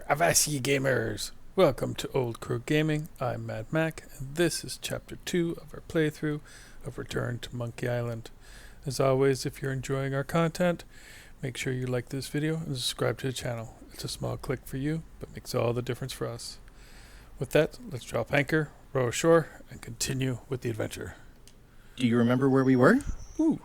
Avast ye gamers! Welcome to OldCrewGaming. I'm MadMac, and this is Chapter 2 of our playthrough of Return to Monkey Island. As always, if you're enjoying our content, make sure you like this video and subscribe to the channel. It's a small click for you, but makes all the difference for us. With that, let's drop anchor, row ashore, and continue with the adventure. Do you remember where we were? Ooh.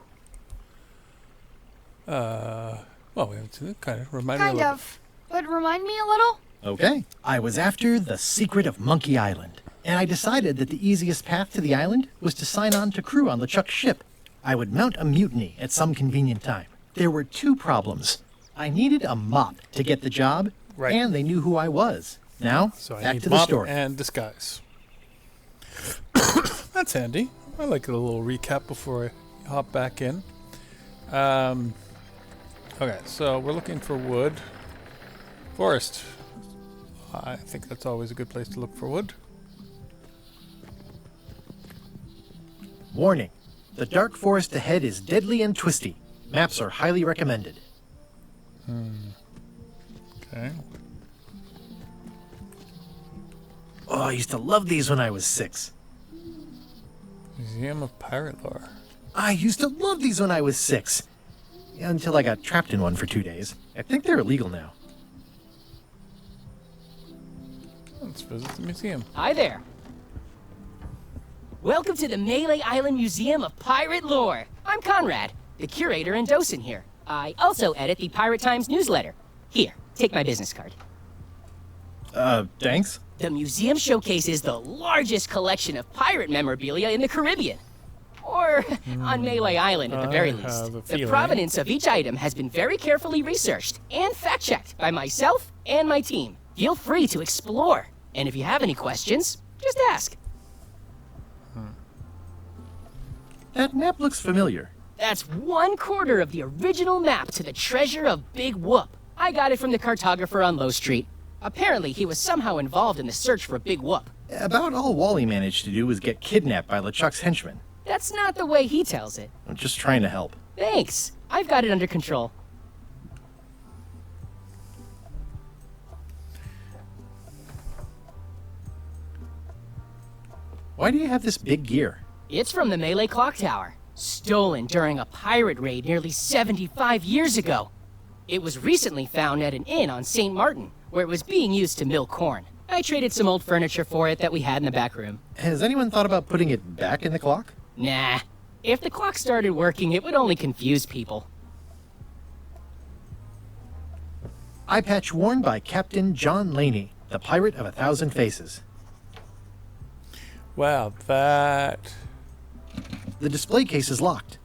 Well, we haven't seen it. Kind of. Remind me a little bit. But remind me a little? Okay. I was after the secret of Monkey Island, and I decided that the easiest path to the island was to sign on to crew on LeChuck's ship. I would mount a mutiny at some convenient time. There were two problems. I needed a mop to get the job, Right. and they knew who I was. Now, So I back need to the mop story. and disguise. That's handy. I like a little recap before I hop back in. Okay, so we're looking for wood. Forest. I think that's always a good place to look for wood. Warning. The dark forest ahead is deadly and twisty. Maps are highly recommended. Okay. Oh, I used to love these when I was 6. Museum of Pirate Lore. I used to love these when I was 6. Until I got trapped in one for 2 days. I think they're illegal now. Let's visit the museum. Hi there. Welcome to the Melee Island Museum of Pirate Lore. I'm Conrad, the curator and docent here. I also edit the Pirate Times newsletter. Here, take my business card. Thanks? The museum showcases the largest collection of pirate memorabilia in the Caribbean. Or on Melee Island at the very I least. have a The feeling. provenance of each item has been very carefully researched and fact-checked by myself and my team. Feel free to explore. And if you have any questions, just ask. That map looks familiar. That's 1/4 of the original map to the treasure of Big Whoop. I got it from the cartographer on Low Street. Apparently, he was somehow involved in the search for Big Whoop. About all Wally managed to do was get kidnapped by LeChuck's henchmen. That's not the way he tells it. I'm just trying to help. Thanks. I've got it under control. Why do you have this big gear? It's from the Melee Clock Tower. Stolen during a pirate raid nearly 75 years ago. It was recently found at an inn on St. Martin, where it was being used to mill corn. I traded some old furniture for it that we had in the back room. Has anyone thought about putting it back in the clock? Nah. If the clock started working, it would only confuse people. Eye patch worn by Captain John Laney, the pirate of 1,000 faces. Wow, that... The display case is locked.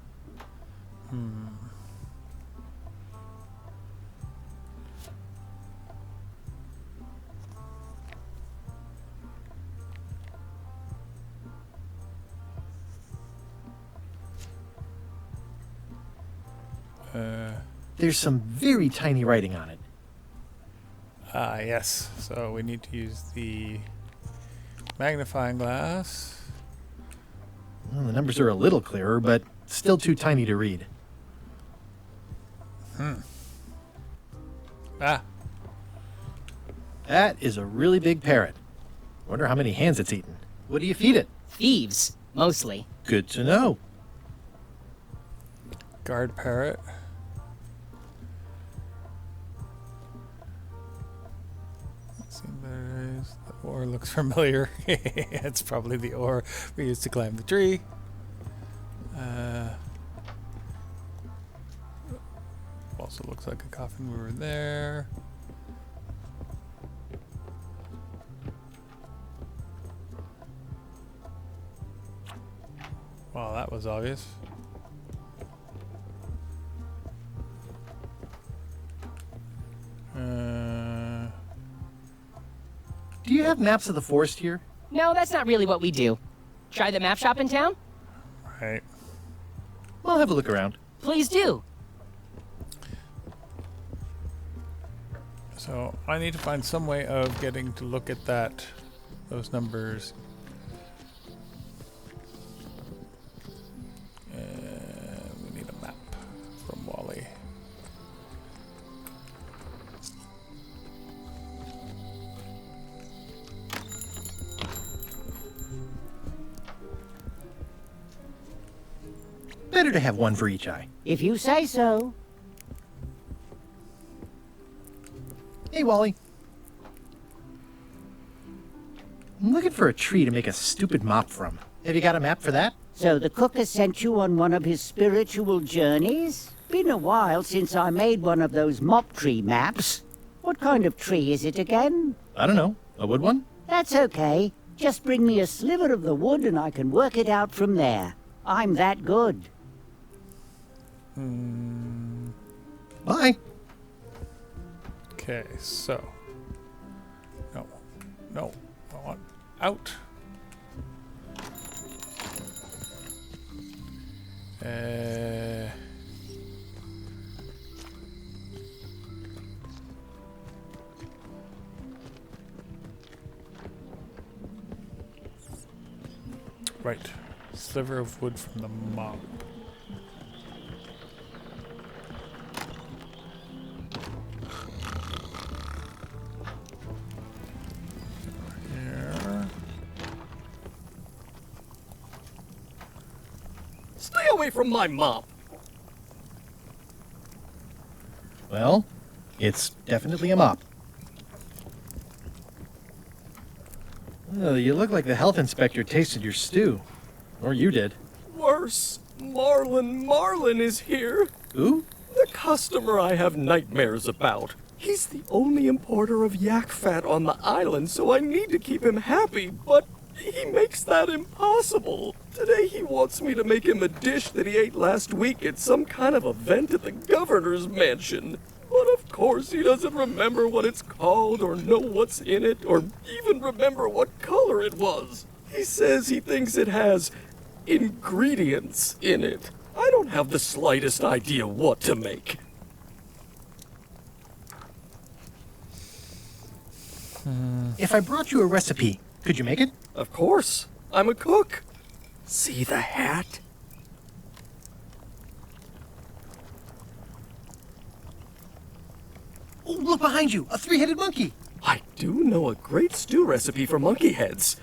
There's some very tiny writing on it. Yes. So we need to use the magnifying glass. Well, the numbers are a little clearer, but still too tiny to read. Ah, That is a really big parrot. Wonder how many hands it's eaten. What do you feed it? Thieves, mostly. Good to know. guard parrot. Let's see, there it is. The ore looks familiar. It's probably the ore we used to climb the tree. Also looks like a coffin we were there. Well, that was obvious. Do you have maps of the forest here? No, that's not really what we do. Try the map shop in town? Right. I'll have a look around. Please do. So I need to find some way of getting to look at those numbers. We need a map from Wally. better to have one for each eye. If you say so. Hey, Wally. I'm looking for a tree to make a stupid mop from. Have you got a map for that? So the cook has sent you on one of his spiritual journeys? Been a while since I made one of those mop tree maps. What kind of tree is it again? I don't know. A wood one? That's okay. Just bring me a sliver of the wood and I can work it out from there. I'm that good. Bye. Okay, so. No. I want out. Right. Sliver of wood from the mob. Here. Stay away from my mop! Well, it's definitely a mop. Oh, you look like the health inspector tasted your stew. Or you did. Worse, Marlin is here. Who? The customer I have nightmares about. He's the only importer of yak fat on the island, so I need to keep him happy, but he makes that impossible. Today he wants me to make him a dish that he ate last week at some kind of event at the governor's mansion. But of course he doesn't remember what it's called, or know what's in it, or even remember what color it was. He says he thinks it has ingredients in it. I don't have the slightest idea what to make. If I brought you a recipe, could you make it? Of course. I'm a cook. See the hat? Oh, look behind you! A three-headed monkey! I do know a great stew recipe for monkey heads,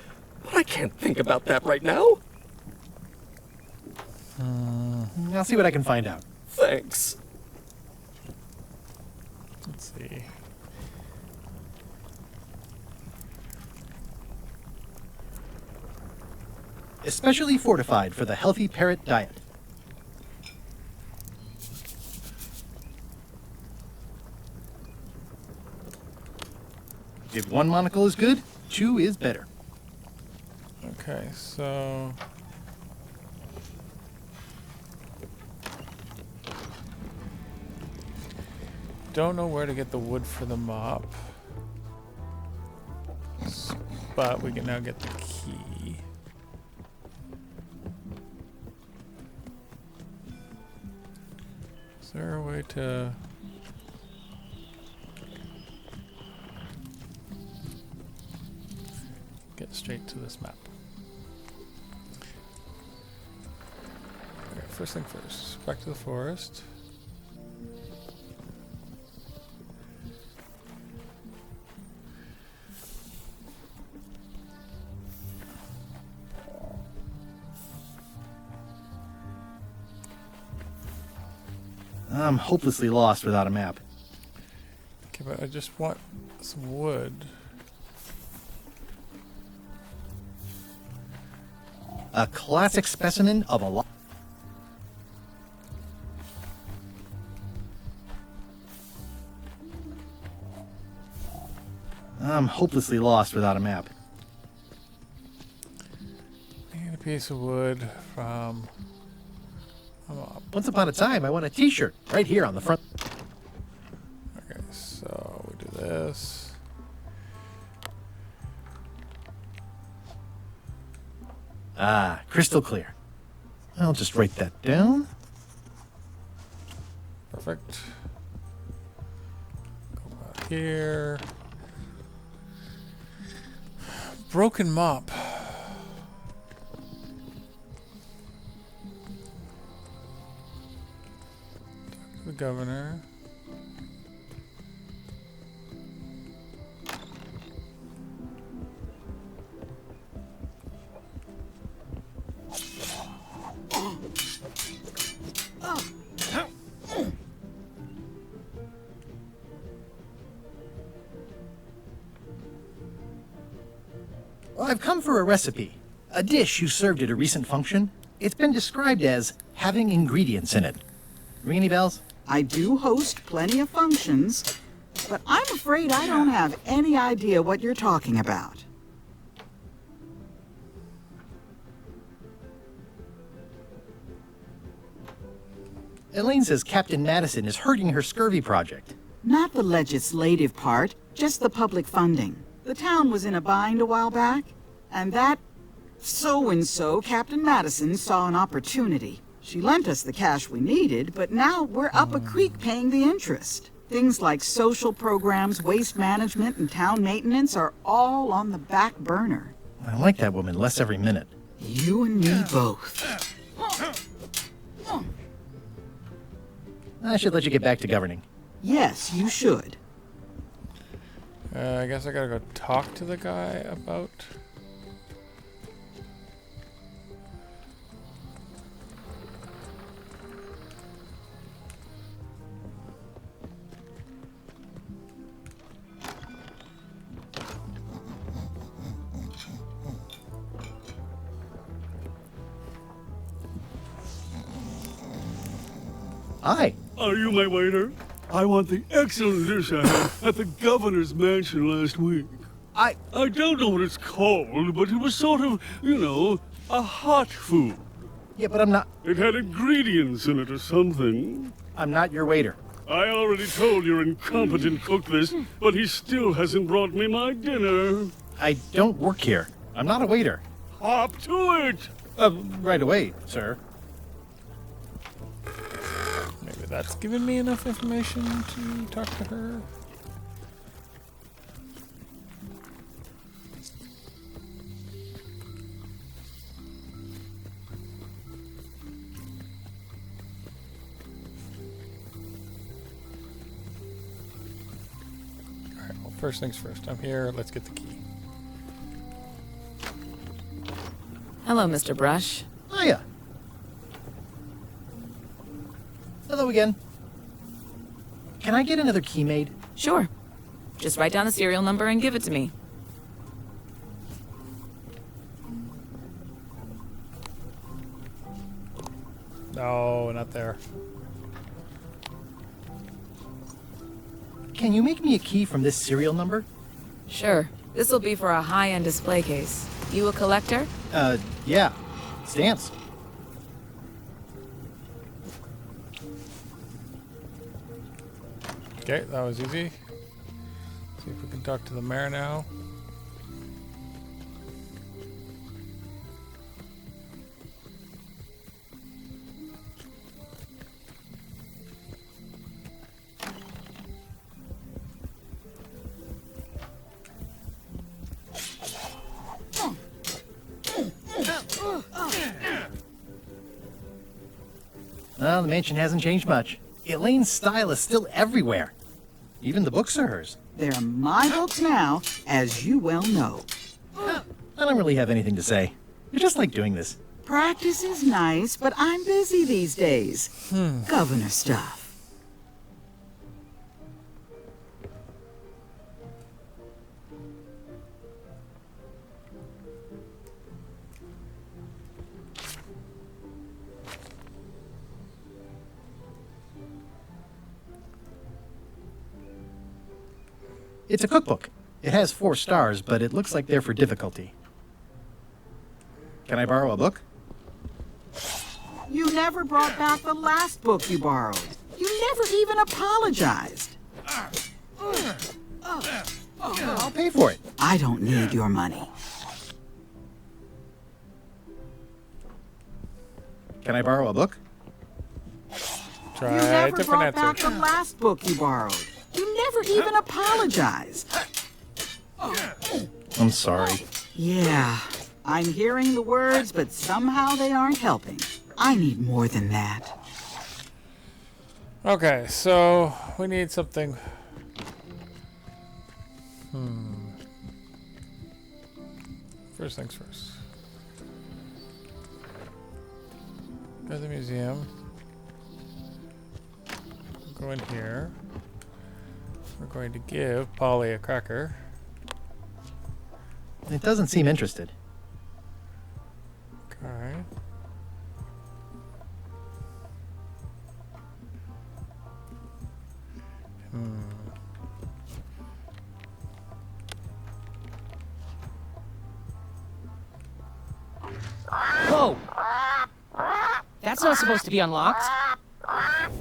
but I can't think about that right now. I'll see what I can find out. Thanks. Let's see. Especially fortified for the healthy parrot diet. If one monocle is good, two is better. Okay, so. Don't know where to get the wood for the mop. But we can now get the key. Is there a way to... get straight to this map? Okay, first thing first. Back to the forest. I'm hopelessly lost without a map. Okay, but I just want some wood. A classic specimen of a lot. I'm hopelessly lost without a map. Need a piece of wood from a mob. Once upon a time, I won a t-shirt right here on the front. Okay, so we do this. Ah, crystal clear. I'll just write that down. Perfect. Go back here. Broken mop. Talk to the governor. Well, I've come for a recipe. A dish you served at a recent function. It's been described as having ingredients in it. Ring any bells? I do host plenty of functions, but I'm afraid I don't have any idea what you're talking about. Elaine says Captain Madison is hurting her scurvy project. Not the legislative part, just the public funding. The town was in a bind a while back, and that so-and-so, Captain Madison, saw an opportunity. She lent us the cash we needed, but now we're up a creek paying the interest. Things like social programs, waste management, and town maintenance are all on the back burner. I like that woman less every minute. You and me both. I should let you get back to governing. Yes, you should. I guess I gotta go talk to the guy about... Hi. Are you my waiter? I want the excellent dish I had at the governor's mansion last week. I don't know what it's called, but it was sort of, a hot food. Yeah, but I'm not... It had ingredients in it or something. I'm not your waiter. I already told your incompetent cook this, but he still hasn't brought me my dinner. I don't work here. I'm not a waiter. Hop to it! Right away, sir. Maybe that's given me enough information to talk to her. Alright, well, first things first. I'm here. Let's get the key. Hello, Mr. Brush. Hiya. Hello again. Can I get another key made? Sure. Just write down the serial number and give it to me. No, not there. Can you make me a key from this serial number? Sure. This will be for a high-end display case. You a collector? Yeah. Stamps. Okay, that was easy. See if we can talk to the mayor now. Well, the mansion hasn't changed much. Elaine's style is still everywhere. Even the books are hers. They're my books now, as you well know. I don't really have anything to say. I just like doing this. Practice is nice, but I'm busy these days. Governor stuff. It's a cookbook. It has 4 stars, but it looks like they're for difficulty. Can I borrow a book? You never brought back the last book you borrowed. You never even apologized. I'll pay for it. I don't need your money. Can I borrow a book? Try You a never different brought answer. back the last book you borrowed. You never even apologized. I'm sorry. Yeah, I'm hearing the words, but somehow they aren't helping. I need more than that. Okay, so we need something. First things first. Go to the museum. Go in here. We're going to give Polly a cracker. It doesn't seem interested. Okay. Whoa! That's not supposed to be unlocked.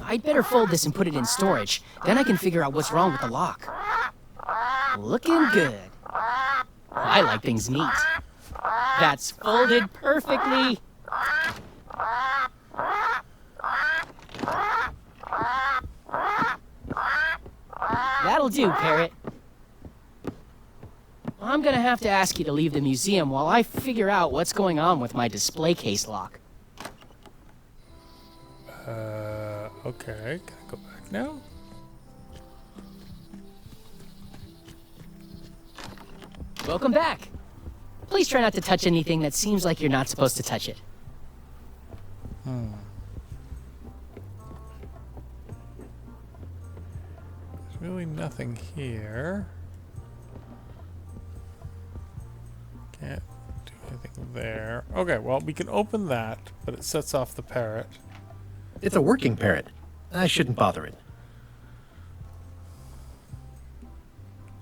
I'd better fold this and put it in storage. Then I can figure out what's wrong with the lock. Looking good. I like things neat. That's folded perfectly. That'll do, Parrot. I'm gonna have to ask you to leave the museum while I figure out what's going on with my display case lock. Okay. Can I go back now? Welcome back. Please try not to touch anything that seems like you're not supposed to touch it. There's really nothing here. Can't do anything there. Okay, well, we can open that, but it sets off the parrot. It's a working parrot. I shouldn't bother it.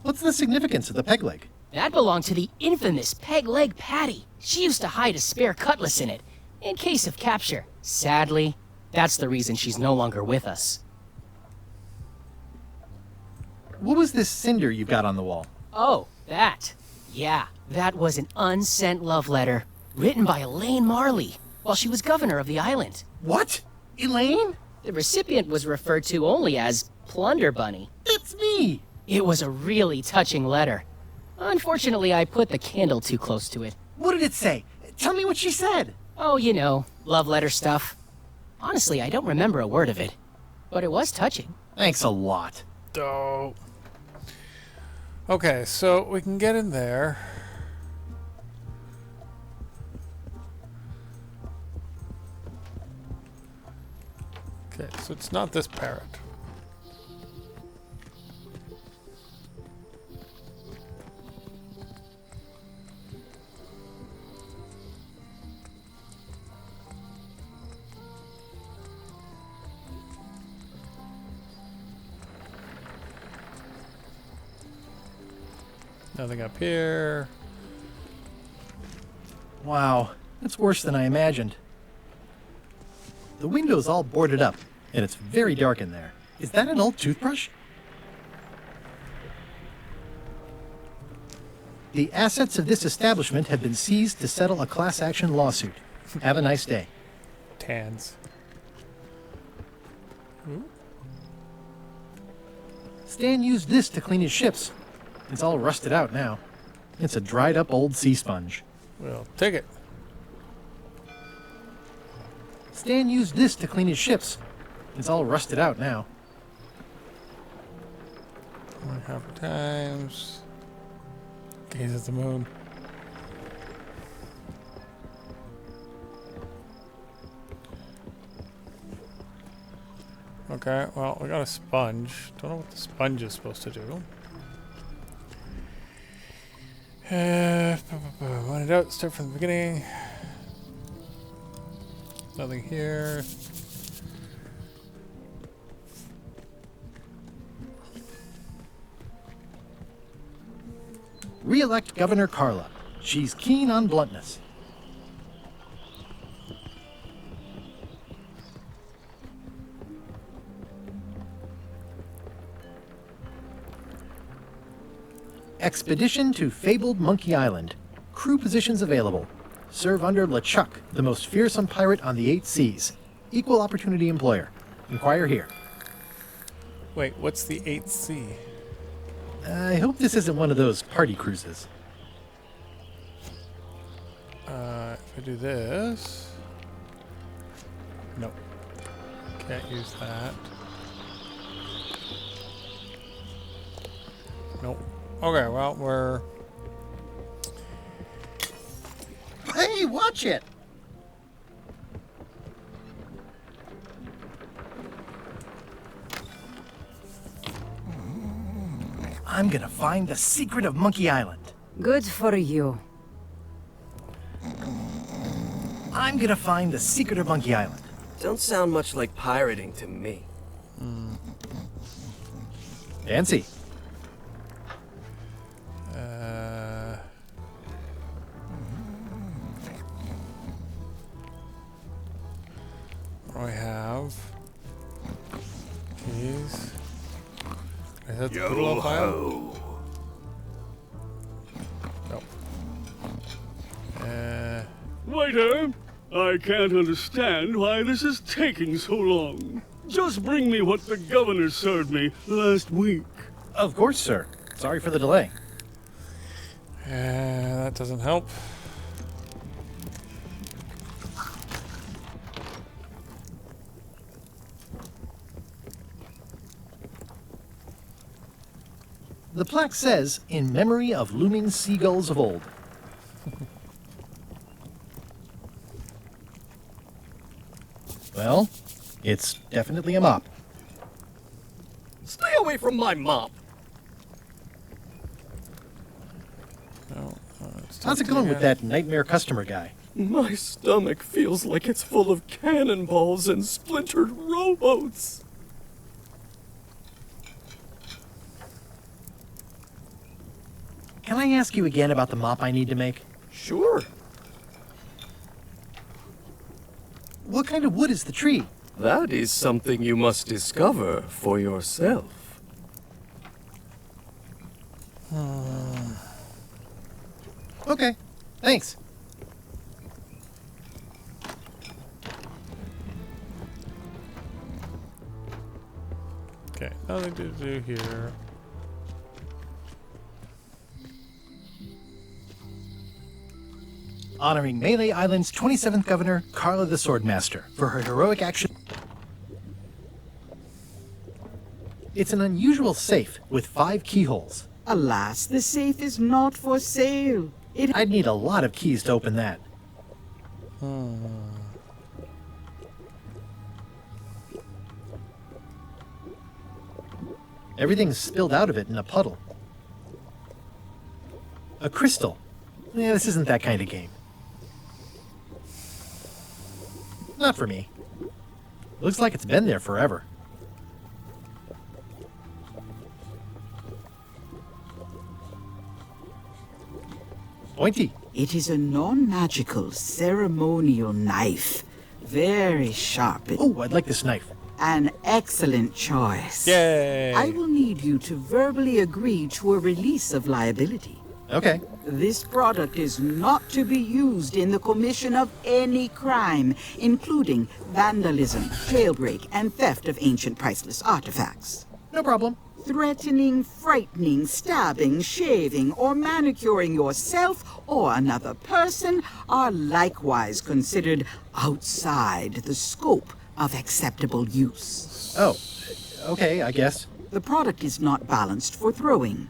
What's the significance of the peg leg? That belonged to the infamous Peg Leg Patty. She used to hide a spare cutlass in it, in case of capture. Sadly, that's the reason she's no longer with us. What was this cinder you've got on the wall? Oh, that. Yeah, that was an unsent love letter, written by Elaine Marley, while she was governor of the island. What? Elaine? The recipient was referred to only as Plunder Bunny. It's me! It was a really touching letter. Unfortunately, I put the candle too close to it. What did it say? Tell me what she said. Oh, you know, love letter stuff. Honestly, I don't remember a word of it, but it was touching. Thanks a lot. Oh. Okay, so we can get in there. Okay, so it's not this parrot. Nothing up here. Wow, it's worse than I imagined. The window's all boarded up, and it's very dark in there. Is that an old toothbrush? The assets of this establishment have been seized to settle a class action lawsuit. Have a nice day. Tans. Stan used this to clean his ships. It's all rusted out now. It's a dried up old sea sponge. Well, take it. Stan used this to clean his ships. It's all rusted out now. Half times. Gaze at the moon. Okay, well, we got a sponge. Don't know what the sponge is supposed to do. Want it out, start from the beginning. Nothing here. Re-elect Governor Carla. She's keen on bluntness. Expedition to fabled Monkey Island. Crew positions available. Serve under LeChuck, the most fearsome pirate on the 8 seas. Equal opportunity employer. Inquire here. Wait, what's the 8th sea? I hope this isn't one of those party cruises. If I do this... Nope. Can't use that. Nope. Okay, well, we're... Hey, watch it! I'm gonna find the secret of Monkey Island. Good for you. I'm gonna find the secret of Monkey Island. Don't sound much like pirating to me. Fancy. I have these. I have to put it on file. No. Waiter, I can't understand why this is taking so long. Just bring me what the governor served me last week. Of course, sir. Sorry for the delay. That doesn't help. The plaque says, in memory of looming seagulls of old. Well, it's definitely a mop. Stay away from my mop! No, How's it going with that nightmare customer guy? My stomach feels like it's full of cannonballs and splintered rowboats. Can I ask you again about the mop I need to make? Sure. What kind of wood is the tree? That is something you must discover for yourself. Okay, thanks. Okay, nothing to do here. Honoring Melee Island's 27th governor, Carla the Swordmaster, for her heroic action. It's an unusual safe with 5 keyholes. Alas, the safe is not for sale. I'd need a lot of keys to open that. Everything's spilled out of it in a puddle. A crystal. Yeah, this isn't that kind of game. Not for me. Looks like it's been there forever. Pointy. It is a non-magical ceremonial knife. Very sharp. Oh, I'd like this knife. An excellent choice. Yay! I will need you to verbally agree to a release of liability. Okay. This product is not to be used in the commission of any crime, including vandalism, jailbreak, and theft of ancient priceless artifacts. No problem. Threatening, frightening, stabbing, shaving, or manicuring yourself or another person are likewise considered outside the scope of acceptable use. Oh, okay, I guess. The product is not balanced for throwing.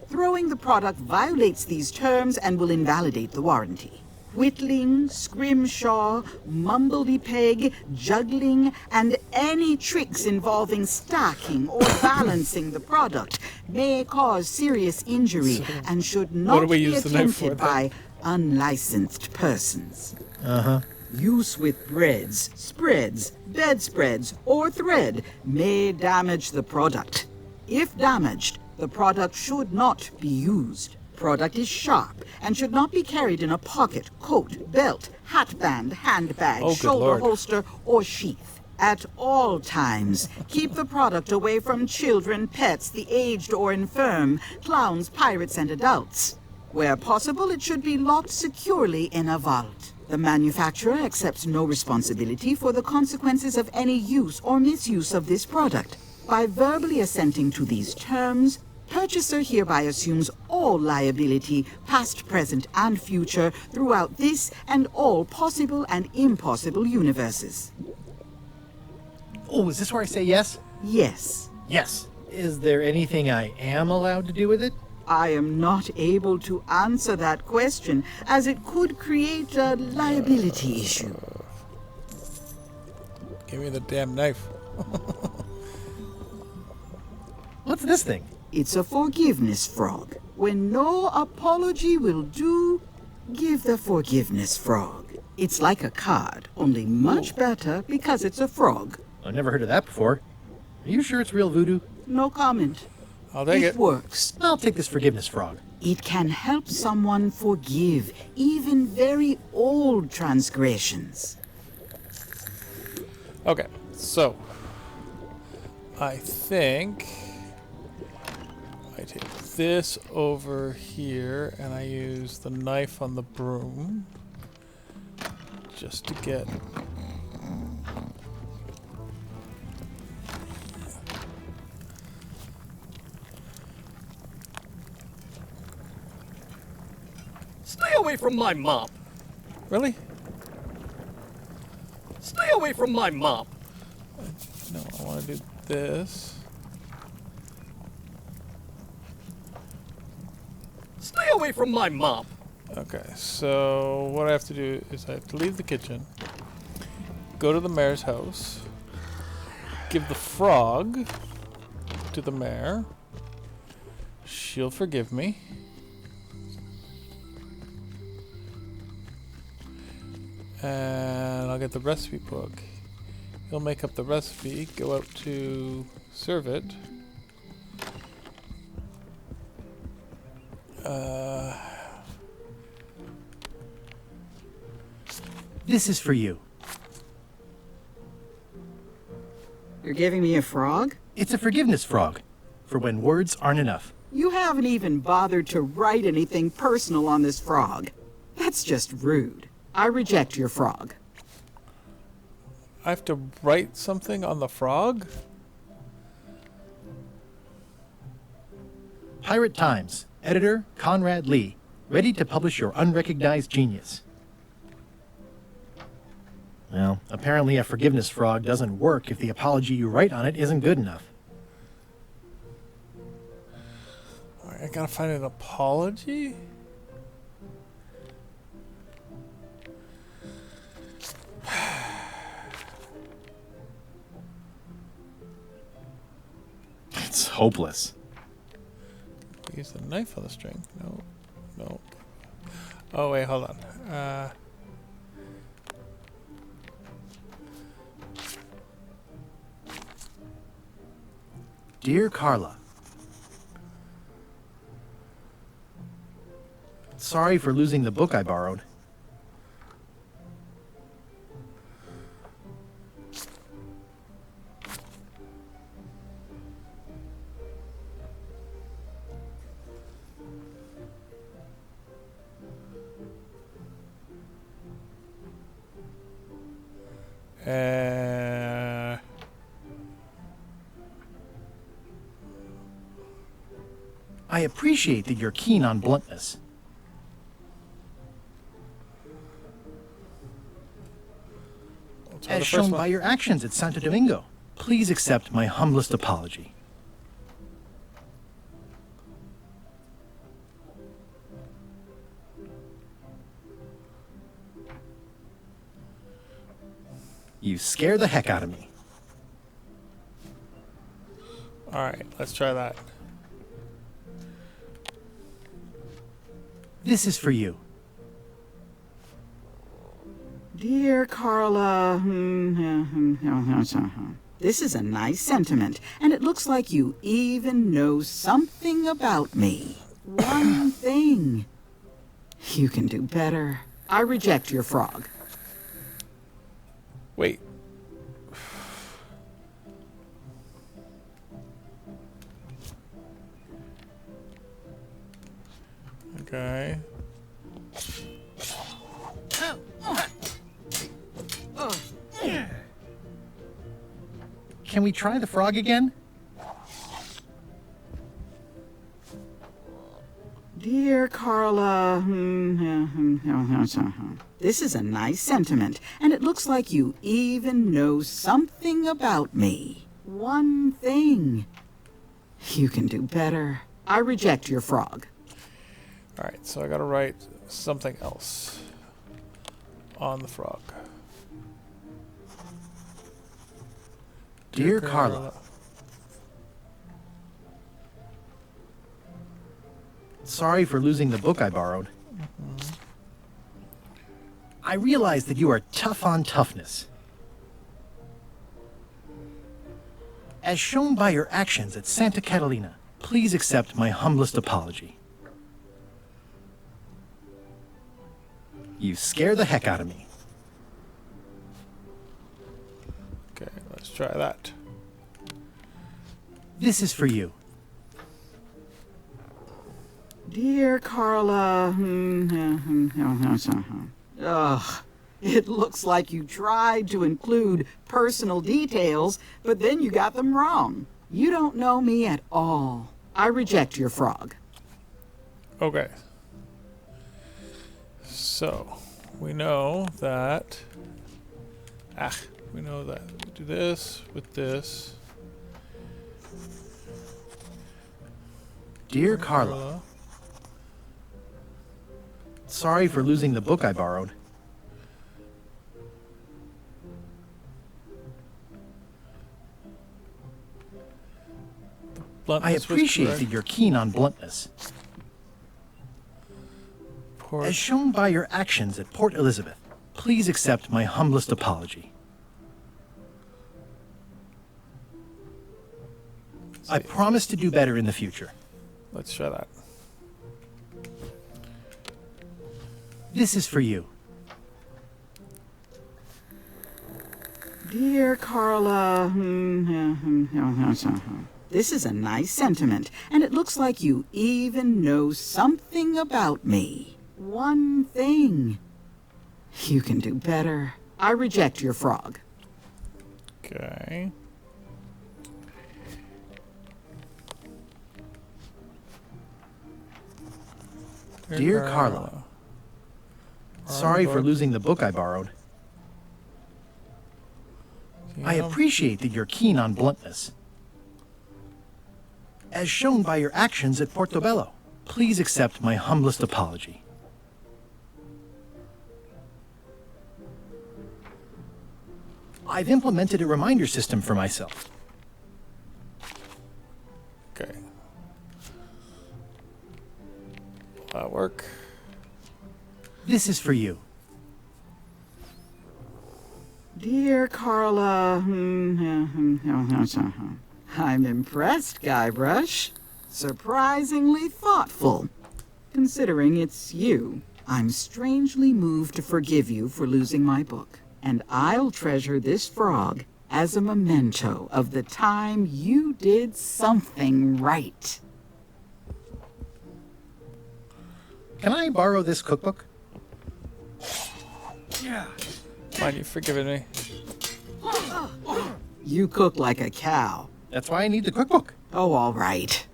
Throwing the product violates these terms and will invalidate the warranty. Whittling, scrimshaw, mumbledy-peg, juggling, and any tricks involving stacking or balancing the product may cause serious injury and should not be attempted by unlicensed persons. Use with breads, spreads, bedspreads, or thread may damage the product. If damaged, the product should not be used. Product is sharp and should not be carried in a pocket, coat, belt, hatband, handbag, shoulder holster, or sheath. At all times, keep the product away from children, pets, the aged or infirm, clowns, pirates, and adults. Where possible, it should be locked securely in a vault. The manufacturer accepts no responsibility for the consequences of any use or misuse of this product. By verbally assenting to these terms, purchaser hereby assumes all liability, past, present, and future, throughout this and all possible and impossible universes. Oh, is this where I say yes? Yes. Yes. Is there anything I am allowed to do with it? I am not able to answer that question, as it could create a liability issue. Give me the damn knife. What's this thing? It's a forgiveness frog. When no apology will do, give the forgiveness frog. It's like a card, only much better because it's a frog. I've never heard of that before. Are you sure it's real voodoo? No comment. I'll take it. It works. I'll take this forgiveness frog. It can help someone forgive even very old transgressions. Okay, so I think I take this over here and I use the knife on the broom just to get Stay away from my mop. Really? Stay away from my mop. No, I want to do this. Stay away from my mop. Okay, so what I have to do is I have to leave the kitchen, go to the mayor's house, give the frog to the mayor. She'll forgive me. And I'll get the recipe book. He'll make up the recipe, go out to serve it. This is for you. You're giving me a frog? It's a forgiveness frog, for when words aren't enough. You haven't even bothered to write anything personal on this frog. That's just rude. I reject your frog. I have to write something on the frog? Pirate Times, editor Conrad Lee, ready to publish your unrecognized genius. Well, apparently a forgiveness frog doesn't work if the apology you write on it isn't good enough. Alright, I gotta find an apology? It's hopeless. Use the knife on the string. No. No. Oh, wait, hold on. Dear Carla, sorry for losing the book I borrowed. I appreciate that you're keen on bluntness. As shown by your actions at Santo Domingo, please accept my humblest apology. You scare the heck out of me. Alright, let's try that. This is for you. Dear Carla, this is a nice sentiment, and it looks like you even know something about me. One thing. You can do better. I reject your frog. Wait. Okay. Can we try the frog again? Dear Carla, this is a nice sentiment, and it looks like you even know something about me. One thing. You can do better. I reject your frog. Alright, so I gotta write something else on the frog. Dear Carla, Sorry for losing the book I borrowed. I realize that you are tough on toughness. As shown by your actions at Santa Catalina, please accept my humblest apology. You scare the heck out of me. Okay, let's try that. This is for you. Dear Carla, ugh, it looks like you tried to include personal details, but then you got them wrong. You don't know me at all. I reject your frog. Okay. So, we know that... we know that we do this with this. Dear Carla, sorry for losing the book I borrowed. I appreciate that you're keen on bluntness. As shown by your actions at Port Elizabeth, please accept my humblest apology. I promise to do better in the future. Let's try that. This is for you. Dear Carla, this is a nice sentiment, and it looks like you even know something about me. One thing. You can do better. I reject your frog. Okay. Dear Carla, sorry for losing the book I borrowed. I appreciate that you're keen on bluntness. As shown by your actions at Portobello, please accept my humblest apology. I've implemented a reminder system for myself. Okay. Will that work? This is for you. Dear Carla, I'm impressed, Guybrush. Surprisingly thoughtful. Considering it's you, I'm strangely moved to forgive you for losing my book. And I'll treasure this frog as a memento of the time you did something right. Can I borrow this cookbook? Yeah. Mind you forgiving me? You cook like a cow. That's why I need the cookbook. Oh, all right.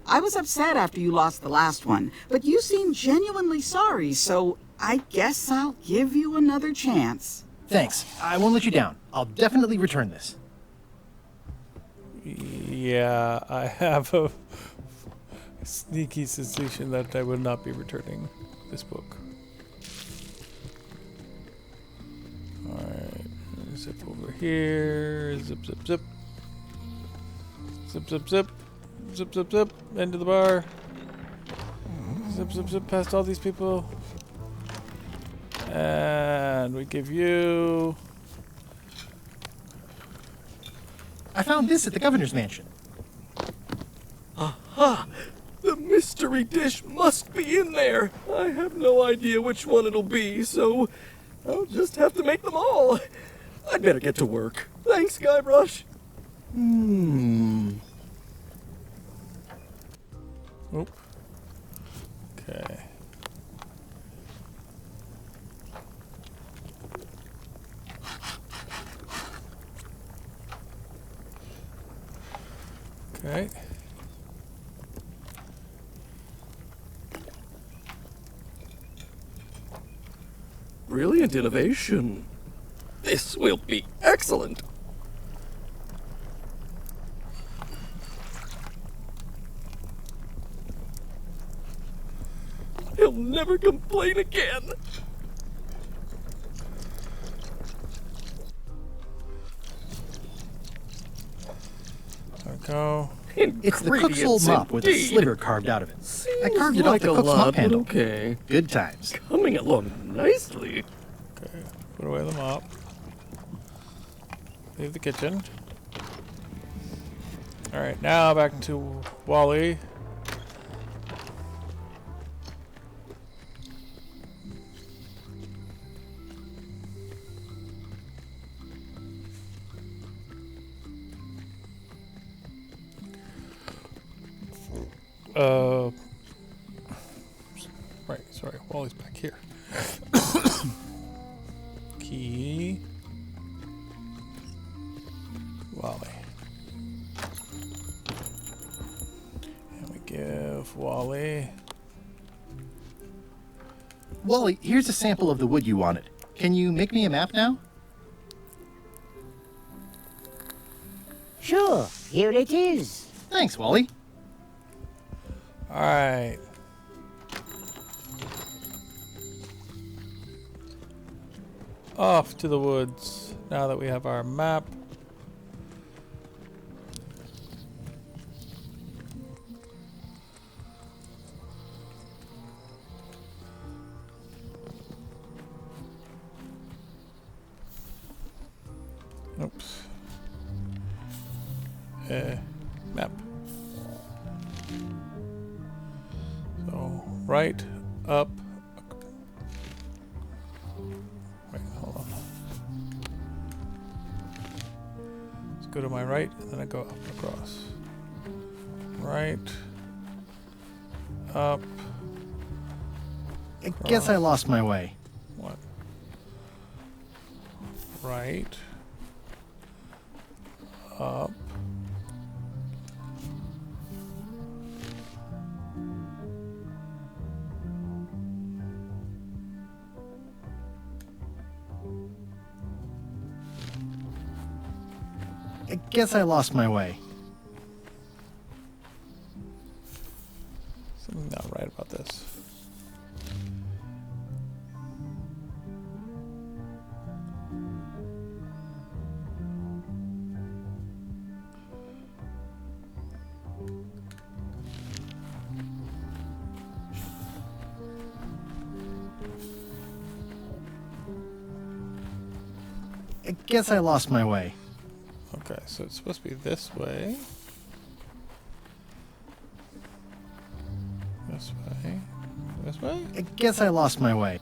I was upset after you lost the last one, but you seemed genuinely sorry, so I guess I'll give you another chance. Thanks. I won't let you down. I'll definitely return this. Yeah, I have a sneaky sensation that I will not be returning this book. Alright, zip over here, zip, zip, zip. Zip, zip, zip. Zip, zip, zip. Into the bar. Zip, zip, zip. Past all these people. And we give you... I found this at the governor's mansion. Aha! The mystery dish must be in there. I have no idea which one it'll be, so I'll just have to make them all. I'd better get to work. Thanks, Guybrush. Oop. Okay. Okay. Brilliant innovation. This will be excellent. He'll never complain again. There we go. It's the cook's old mop with a sliver carved out of it. I carved it off the cook's mop handle. Okay. Good times. Coming along nicely. Okay, put away the mop. Leave the kitchen. Alright, now back to Wally. Right, sorry, Wally's back here. Key. Wally. And we give Wally. Wally, here's a sample of the wood you wanted. Can you make me a map now? Sure, here it is. Thanks, Wally. Alright. Off to the woods now that we have our map. Oops. Map. So, right, up. Wait, hold on. Let's go to my right, and then I go up across. Right. Up. I guess I lost my way. What? Right. Up. I guess I lost my way. Something not right about this. I guess I lost my way. Okay, so it's supposed to be this way. This way. This way? I guess I lost my way.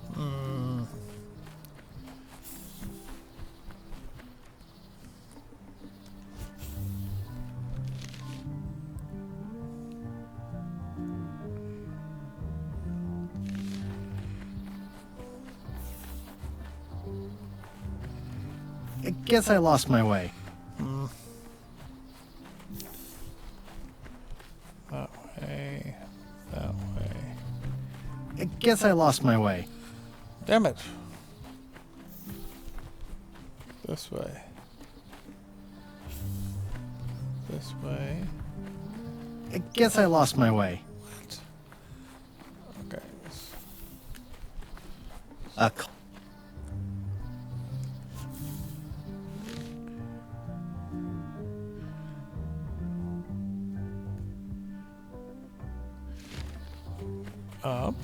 I guess I lost my way. That way. That way. I guess I lost my way. Damn it. This way. This way. I guess I lost my way. What? Okay. Up.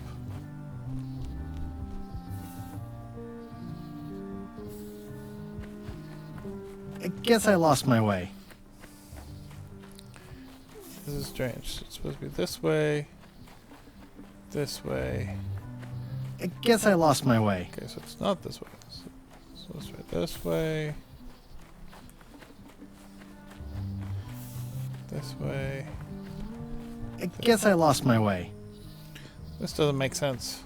I guess I lost my way. This is strange. It's supposed to be this way. This way. I guess I lost my way. Okay, so it's not this way. It's supposed to be this way. This way. I guess I lost my way. This doesn't make sense.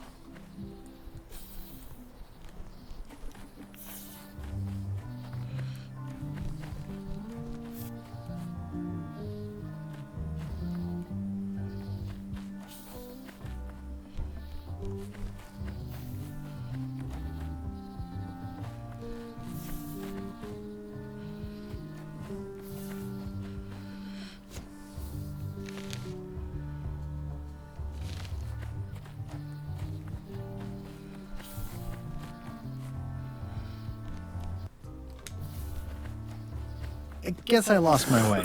I guess I lost my way.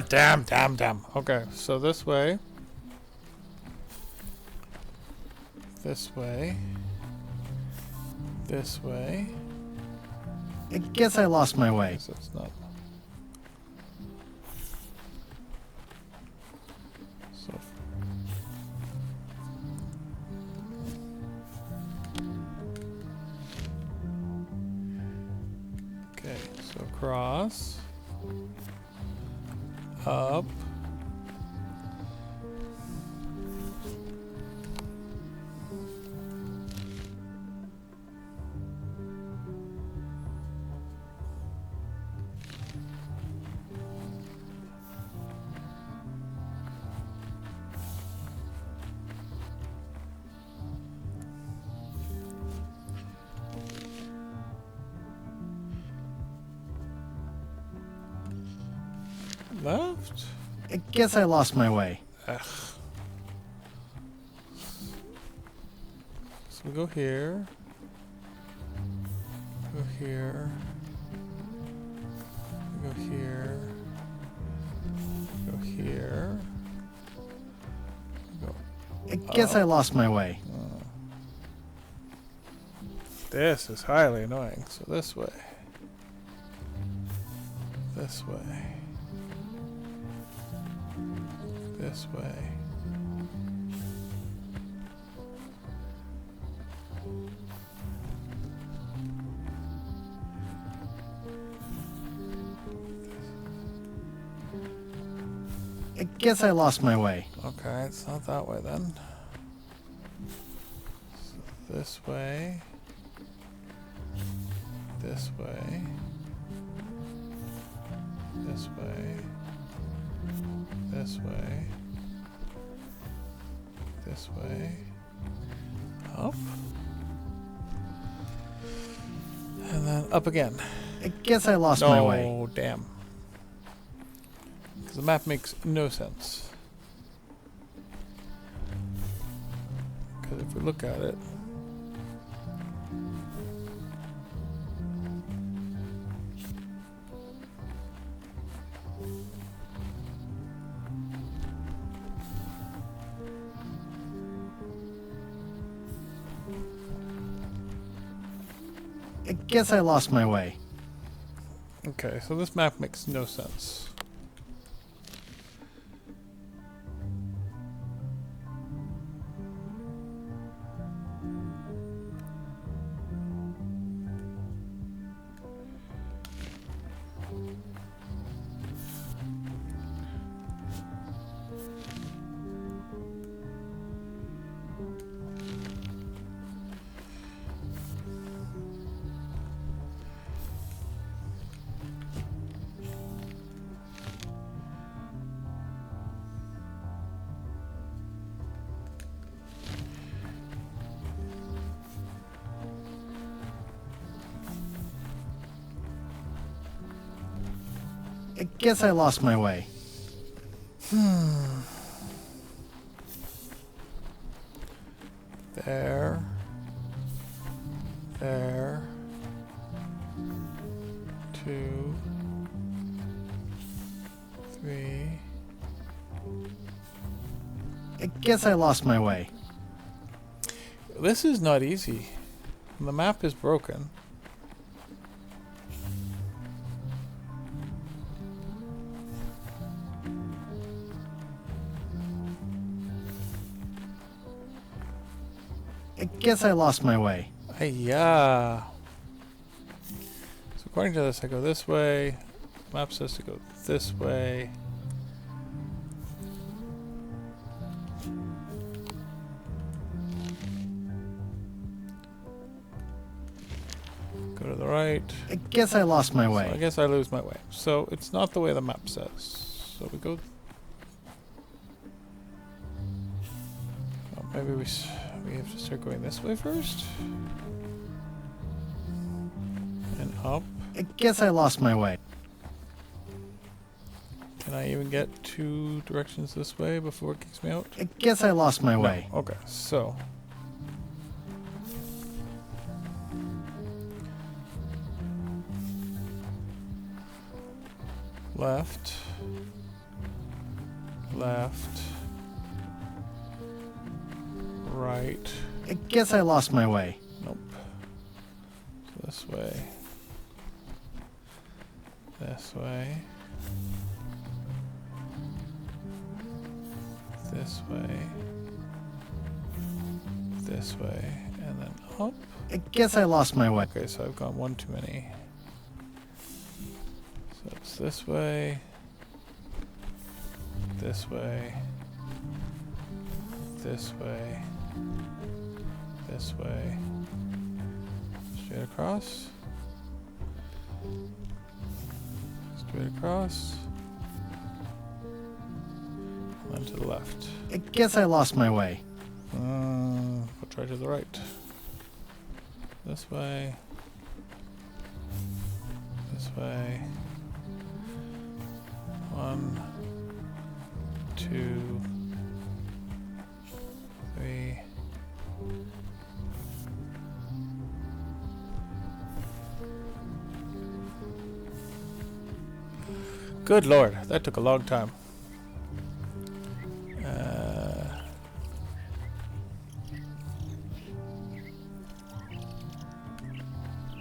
Damn. Okay, so this way. This way. This way. I guess I lost my way. So it's not. So. Okay, so across. Up. Left? I guess I lost my way. Ugh. So we go here. Go here. We go here. Go here. Go. I guess I lost my way. This is highly annoying. So this way. This way. This way. I guess I lost my way. Okay, it's not that way then. So this way. This way. This way. This way. This way. Up. And then up again. I guess I lost my way. Oh, damn. Because the map makes no sense. Because if we look at it, I guess I lost my way. okay, so this map makes no sense. I guess I lost my way. There. There. 2. 3. I guess I lost my way. This is not easy. The map is broken. I guess I lost my way. Yeah. So according to this, I go this way. Map says to go this way. Go to the right. I guess I lost my way. So I guess I lose my way. So it's not the way the map says. So we go. Oh, maybe we have to start going this way first. And up. I guess I lost my way. Can I even get 2 directions this way before it kicks me out? I guess I lost my way. No. Okay, so. Left. Left. Right. I guess I lost my way. Nope. This way. This way. This way. This way. And then up. I guess I lost my way. Okay, so I've gone one too many. So it's this way. This way. This way. This way. Straight across. Straight across. And then to the left. I guess I lost my way. We'll try to the right. This way. This way. 1, 2, 3. Good lord, that took a long time.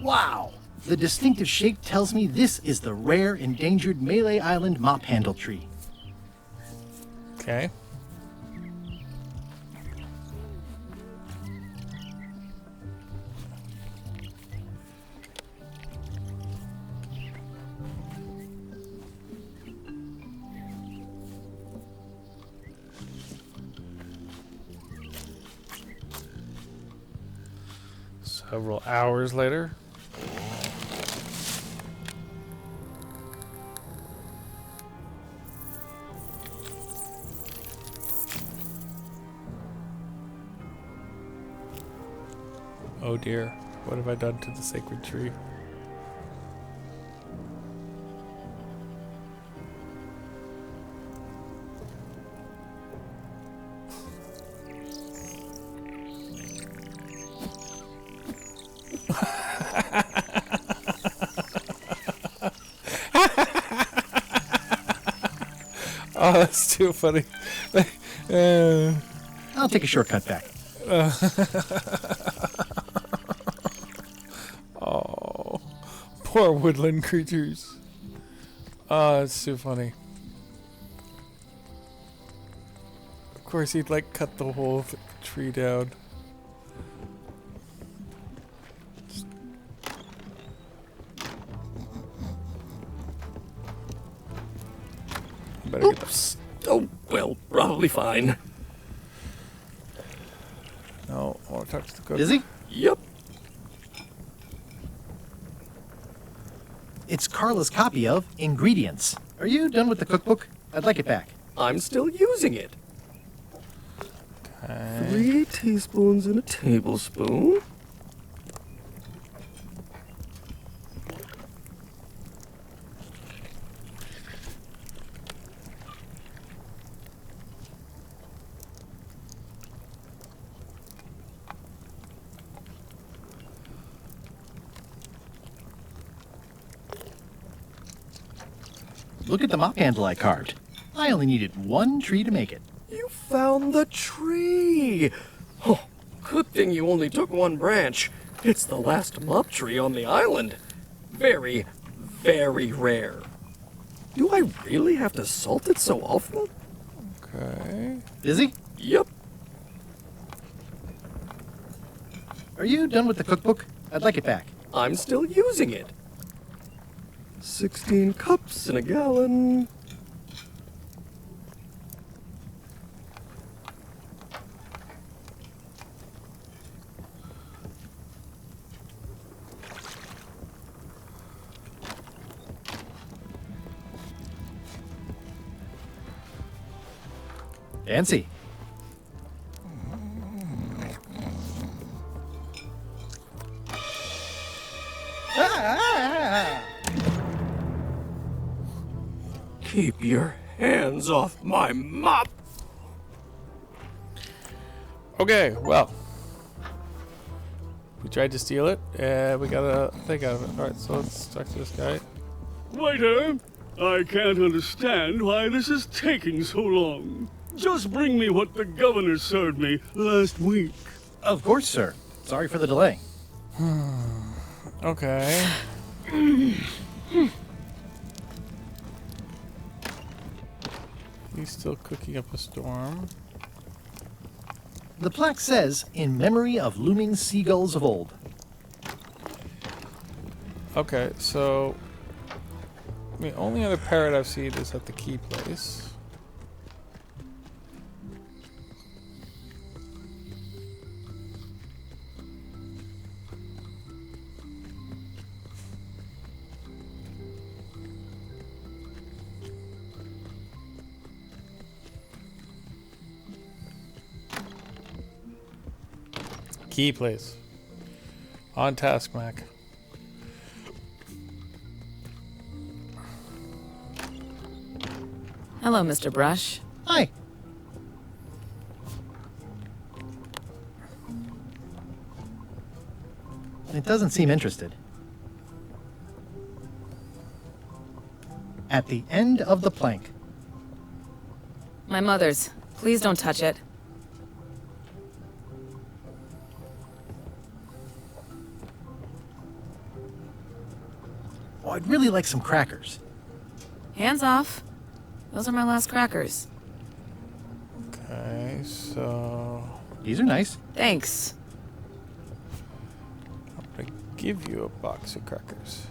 Wow! The distinctive shape tells me this is the rare, endangered Malay Island mop handle tree. Okay. Several hours later. Oh dear, what have I done to the sacred tree? Oh, that's too funny. I'll take a shortcut back. Oh, poor woodland creatures. Oh, that's too funny. Of course, he'd like cut the whole tree down. Better get Oops. Oh, well, probably fine. No, I want to talk to the cook. Busy? Yep. It's Carla's copy of Ingredients. Are you done with the cookbook? I'd like it back. I'm still using it. Okay. 3 teaspoons in a tablespoon. Look at the mop handle I carved. I only needed 1 tree to make it. You found the tree! Oh, good thing you only took 1 branch. It's the last mop tree on the island. Very, very rare. Do I really have to salt it so often? Okay. Busy? Yep. Are you done with the cookbook? I'd like it back. I'm still using it. 16 cups in a gallon. Fancy. Keep your hands off my mop. Okay, well. We tried to steal it, and we got a thing out of it. Alright, so let's talk to this guy. Waiter, I can't understand why this is taking so long. Just bring me what the governor served me last week. Of course, sir. Sorry for the delay. Okay. He's still cooking up a storm. The plaque says, in memory of looming seagulls of old. Okay, so the only other parrot I've seen is at the key place. Key place. On task, Mac. Hello, Mr. Brush. Hi. It doesn't seem interested. At the end of the plank. My mother's. Please don't touch it. Oh, I'd really like some crackers. Hands off. Those are my last crackers. Okay, so These are nice. Thanks. I'm gonna give you a box of crackers.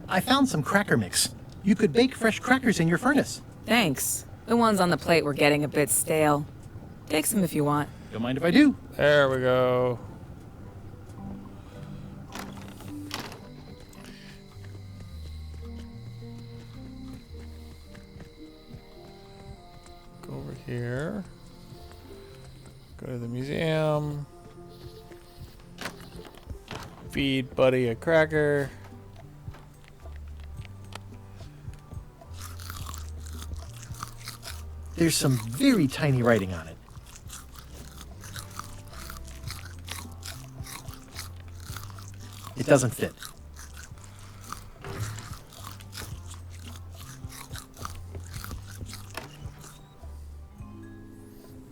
I found some cracker mix. You could bake fresh crackers in your furnace. Thanks. The ones on the plate were getting a bit stale. Take some if you want. Don't mind if I do. There we go. Go over here. Go to the museum. Feed Buddy a cracker. There's some very tiny writing on it. It doesn't fit.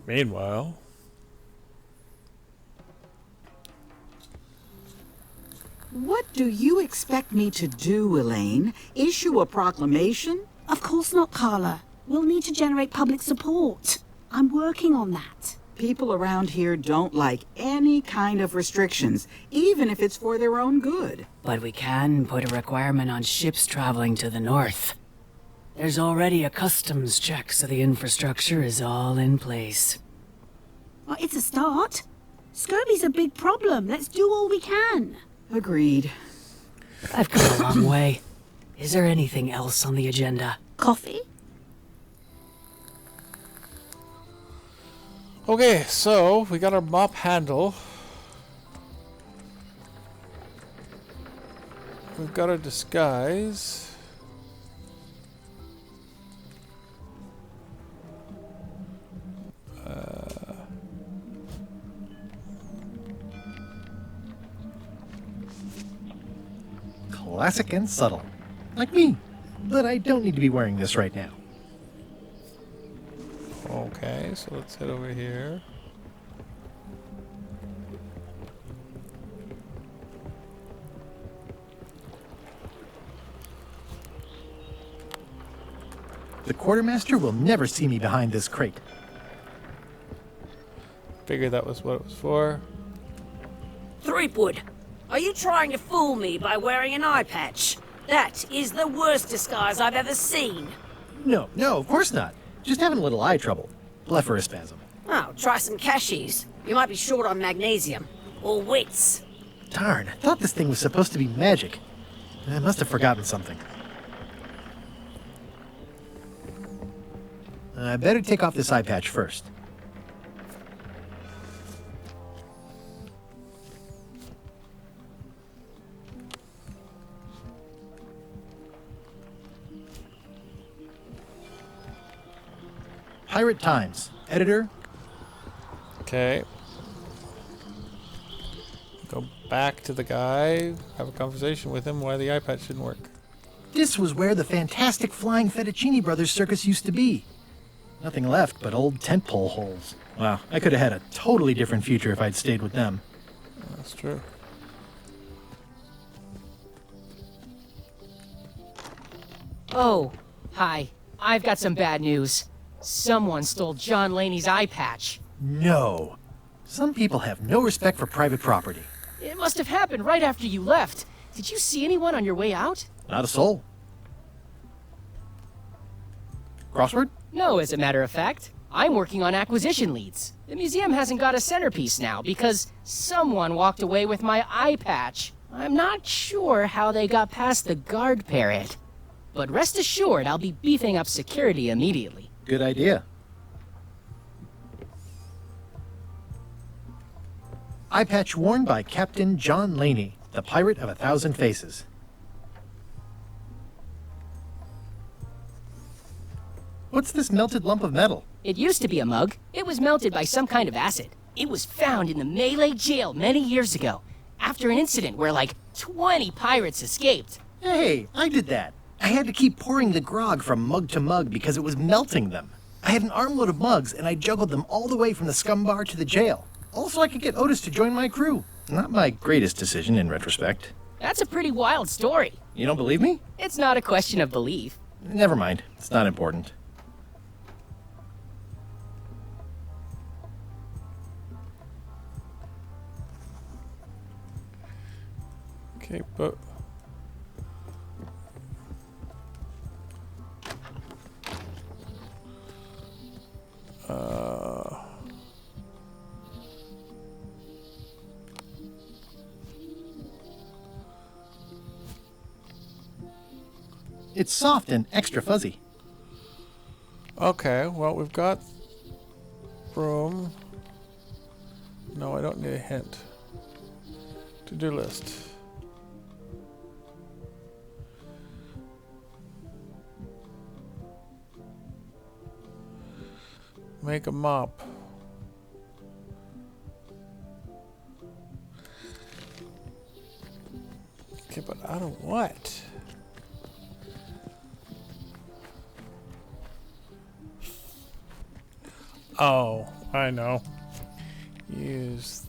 Meanwhile, What do you expect me to do, Elaine? Issue a proclamation? Of course not, Carla. We'll need to generate public support. I'm working on that. People around here don't like any kind of restrictions, even if it's for their own good. But we can put a requirement on ships traveling to the north. There's already a customs check, so the infrastructure is all in place. Well, it's a start. Scurvy's a big problem. Let's do all we can. Agreed. I've come a long way. Is there anything else on the agenda? Coffee? okay, so we got our mop handle. We've got our disguise. Classic and subtle. Like me. But I don't need to be wearing this right now. Okay, so let's head over here. The quartermaster will never see me behind this crate. Figured that was what it was for. Threepwood, are you trying to fool me by wearing an eye patch? That is the worst disguise I've ever seen. No, of course not. Just having a little eye trouble. Blepharospasm. Oh, try some cashews. You might be short on magnesium. Or wits. Darn, I thought this thing was supposed to be magic. I must have forgotten something. I better take off this eye patch first. Pirate Times. Editor. Okay. Go back to the guy, have a conversation with him why the eye patch didn't work. This was where the fantastic Flying Fettuccine Brothers circus used to be. Nothing left but old tentpole holes. Wow, I could have had a totally different future if I'd stayed with them. That's true. Oh, hi. I've got some bad news. Someone stole John Laney's eye patch. No. Some people have no respect for private property. It must have happened right after you left. Did you see anyone on your way out? Not a soul. Crossword? No, as a matter of fact. I'm working on acquisition leads. The museum hasn't got a centerpiece now because someone walked away with my eye patch. I'm not sure how they got past the guard parrot. But rest assured, I'll be beefing up security immediately. Good idea. Eye patch worn by Captain John Laney, the Pirate of 1,000 Faces. What's this melted lump of metal? It used to be a mug. It was melted by some kind of acid. It was found in the Malay jail many years ago, after an incident where like 20 pirates escaped. Hey, I did that. I had to keep pouring the grog from mug to mug because it was melting them. I had an armload of mugs and I juggled them all the way from the scum bar to the jail. Also, I could get Otis to join my crew. Not my greatest decision in retrospect. That's a pretty wild story. You don't believe me? It's not a question of belief. Never mind. It's not important. Okay, but... It's soft and extra fuzzy. Okay, well, we've got room. No, I don't need a hint. To-do list. Make a mop. Okay, but out of what? Oh, I know. Use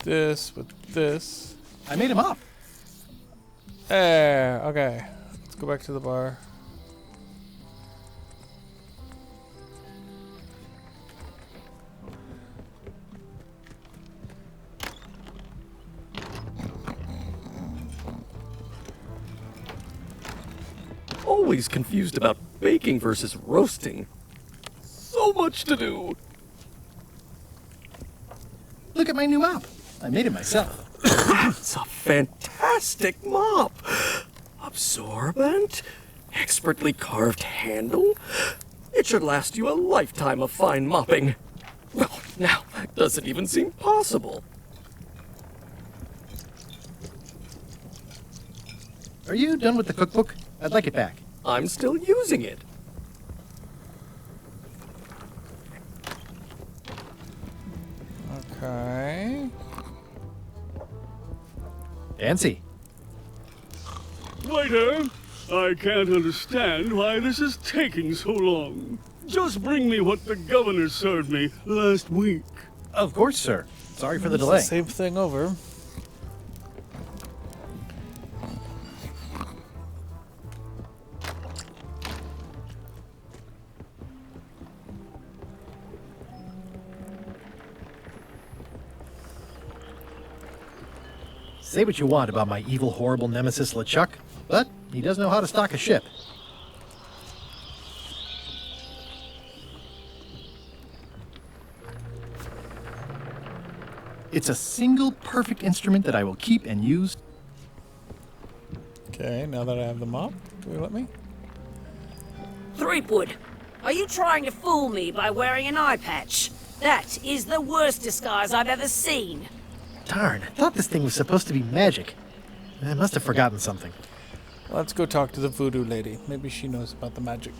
this with this. I made him up. There, okay. Let's go back to the bar. Always confused about baking versus roasting. So much to do. Look at my new mop. I made it myself. That's a fantastic mop. Absorbent, expertly carved handle. It should last you a lifetime of fine mopping. Well, now that doesn't even seem possible. Are you done with the cookbook? I'd like it back. I'm still using it. Okay. Fancy. Waiter, I can't understand why this is taking so long. Just bring me what the governor served me last week. Of course, sir. Sorry for the It's delay. the same thing over. Say what you want about my evil, horrible nemesis LeChuck, but he does know how to stock a ship. It's a single perfect instrument that I will keep and use. Okay, now that I have the mop, do you let me? Threepwood, are you trying to fool me by wearing an eye patch? That is the worst disguise I've ever seen. Darn, I thought this thing was supposed to be magic. I must have forgotten something. Let's go talk to the voodoo lady. Maybe she knows about the magic.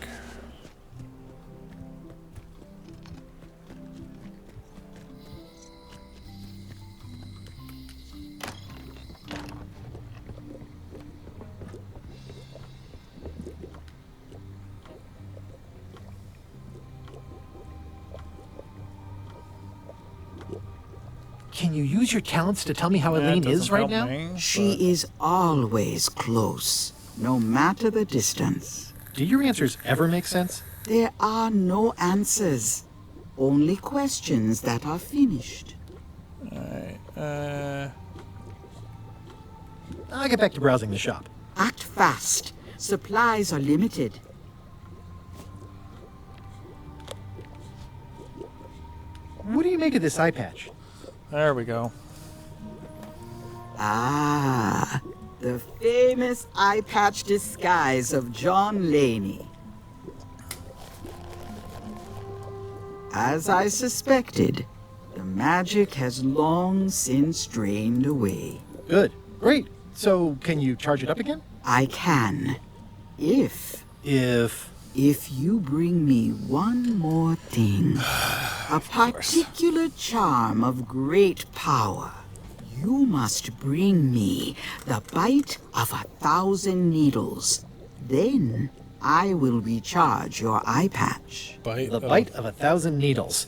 Can you use your talents to tell me how Elaine is right now? She is always close, no matter the distance. Do your answers ever make sense? There are no answers, only questions that are finished. Alright, I'll get back to browsing the shop. Act fast. Supplies are limited. What do you make of this eye patch? there we go. Ah, the famous eye patch disguise of John Laney. As I suspected, the magic has long since drained away. Good. Great. So, can you charge it up again? I can. If you bring me one more thing, a particular charm of great power, you must bring me the bite of 1,000 needles. Then I will recharge your eye patch. The bite of 1,000 needles.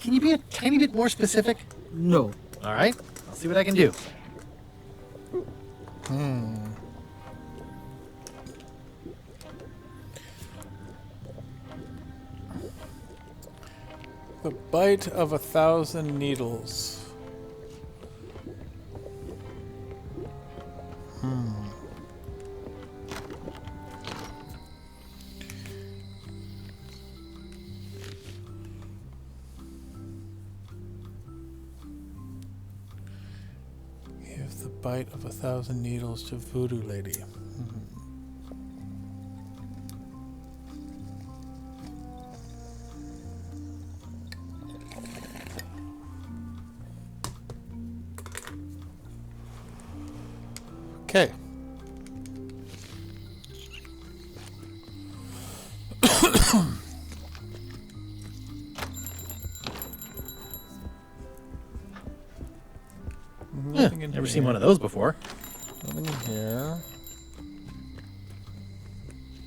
Can you be a tiny bit more specific? No. All right. I'll see what I can do. The bite of 1,000 needles. Give the bite of 1,000 needles to Voodoo Lady. Okay. Nothing in Never here. seen one of those before. Nothing in here.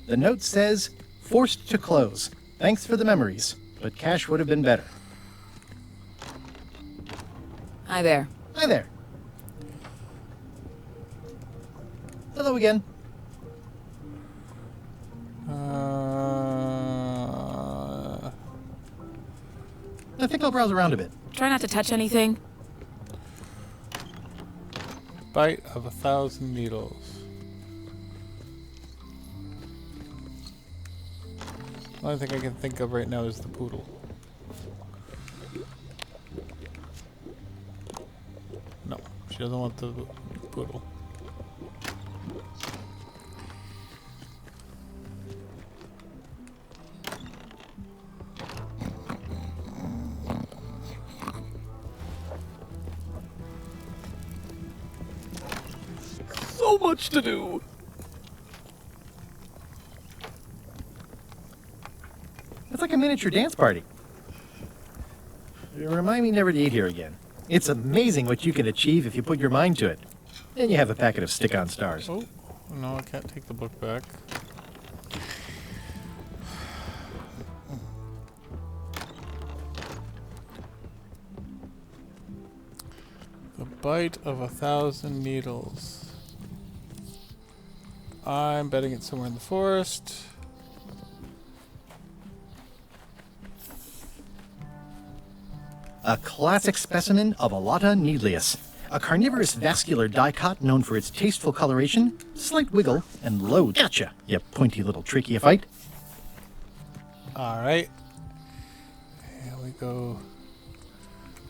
The note says, forced to close. Thanks for the memories, but cash would have been better. Hi there. Hi there. Hello again. I think I'll browse around a bit. Try not to touch anything. Bite of 1,000 needles. The only thing I can think of right now is the poodle. No, she doesn't want the poodle. So much to do. It's like a miniature dance party. Remind me never to eat here again. It's amazing what you can achieve if you put your mind to it. Then you have a packet of stick-on stars. Oh, no, I can't take the book back. The bite of 1,000 needles. I'm betting it's somewhere in the forest. A classic specimen of Alata needleus, a carnivorous vascular dicot known for its tasteful coloration, slight wiggle, and low gotcha, you pointy little tracheophyte. Alright. Here we go.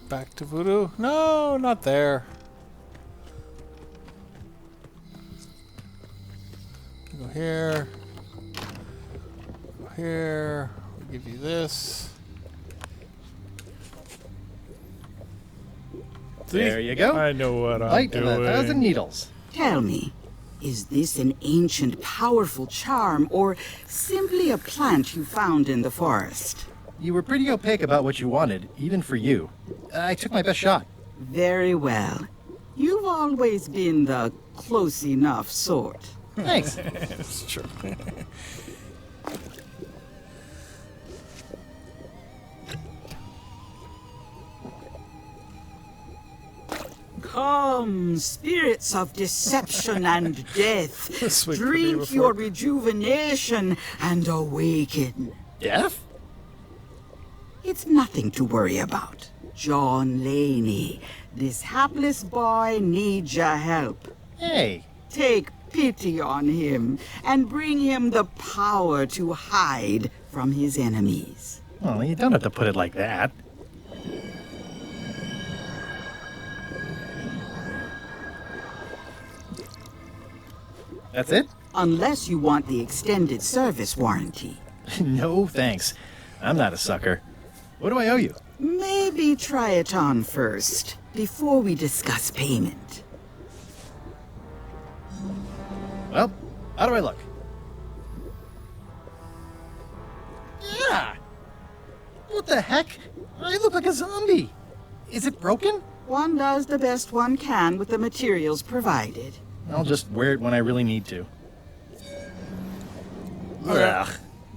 Back to Voodoo. No, not there. Go here. Go here. We'll give you this. There you go. I know what I'm Bite doing. of 1,000 needles. Tell me, is this an ancient, powerful charm, or simply a plant you found in the forest? You were pretty opaque about what you wanted, even for you. I took my best shot. Very well. You've always been the close enough sort. Thanks. It's true. Come, spirits of deception and death, This week for me drink before. your rejuvenation and awaken. Death? It's nothing to worry about. John Laney, this hapless boy needs your help. Hey, Take pity on him and bring him the power to hide from his enemies. well, you don't have to put it like that. That's it? Unless you want the extended service warranty. No, thanks. I'm not a sucker. What do I owe you? Maybe try it on first, before we discuss payment. Well, how do I look? Yeah! What the heck? I look like a zombie. Is it broken? One does the best one can with the materials provided. I'll just wear it when I really need to. Ugh.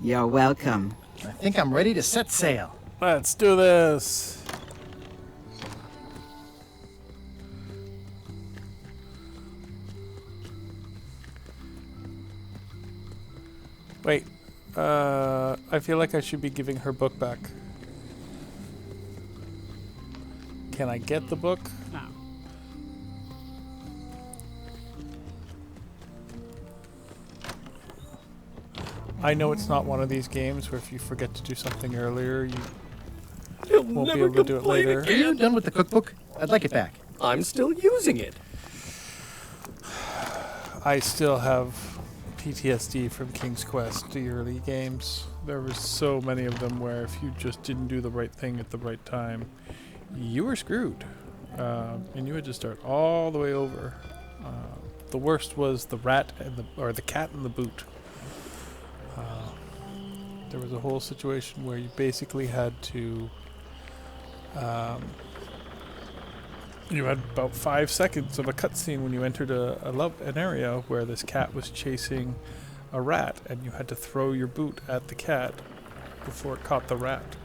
You're welcome. I think I'm ready to set sail. Let's do this. Wait, I feel like I should be giving her book back. Can I get the book? No. I know it's not one of these games where if you forget to do something earlier, you He'll won't be never able to do it complain later. Are you again. done with the cookbook? I'd like it back. I'm still using it. I still have PTSD from King's Quest, the early games. There were so many of them where if you just didn't do the right thing at the right time, you were screwed. And you had to start all the way over. The worst was the rat and the cat in the boot. There was a whole situation where you basically had to you had about 5 seconds of a cutscene when you entered an area where this cat was chasing a rat, and you had to throw your boot at the cat before it caught the rat.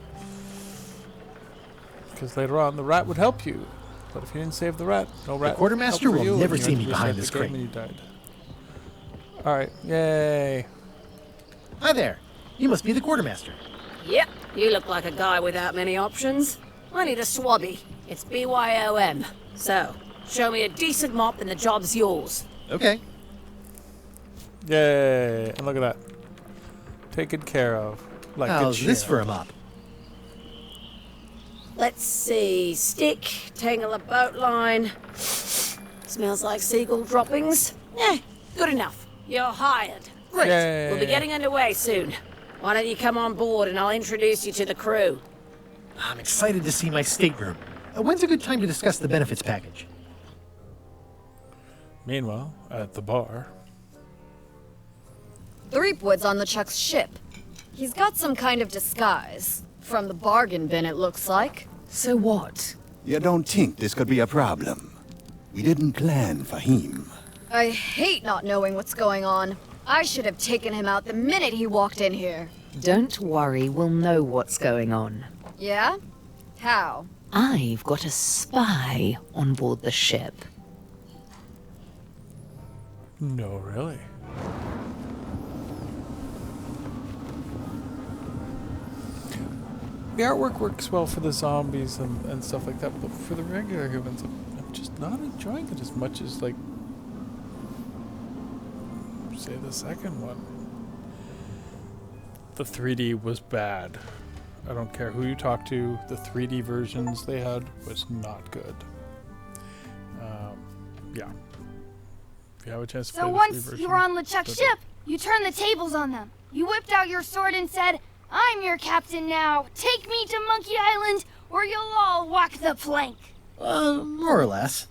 Because later on, the rat would help you, but if you didn't save the rat, no rat. quartermaster helped for will you, never and you see had me to behind restart this the game crate. and you died. All right, yay! Hi there. You must be the quartermaster. Yep, you look like a guy without many options. I need a swabby. It's BYOM. So, show me a decent mop and the job's yours. Okay. Yay! And look at that, taken care of. Like a How's this champ. for a mop? Let's see. Stick, tangle a boat line. Smells like seagull droppings. Good enough. You're hired. Great. Yay. We'll be getting underway soon. Why don't you come on board and I'll introduce you to the crew. I'm excited to see my stateroom. When's a good time to discuss the benefits package? Meanwhile, at the bar. Threepwood's on the Chuck's ship. He's got some kind of disguise. From the bargain bin, it looks like. So what? You don't think this could be a problem? We didn't plan for him. I hate not knowing what's going on. I should have taken him out the minute he walked in here. Don't worry, we'll know what's going on. Yeah? How? I've got a spy on board the ship. No, really. The artwork works well for the zombies and stuff like that, but for the regular humans, I'm just not enjoying it as much as, like, say the second one. The 3D was bad. I don't care who you talk to, the 3D versions they had was not good. Yeah. If you have a chance to So play the 3D once version, you were on LeChuck's but- ship, you turned the tables on them. You whipped out your sword and said, "I'm your captain now. Take me to Monkey Island, or you'll all walk the plank." More or less.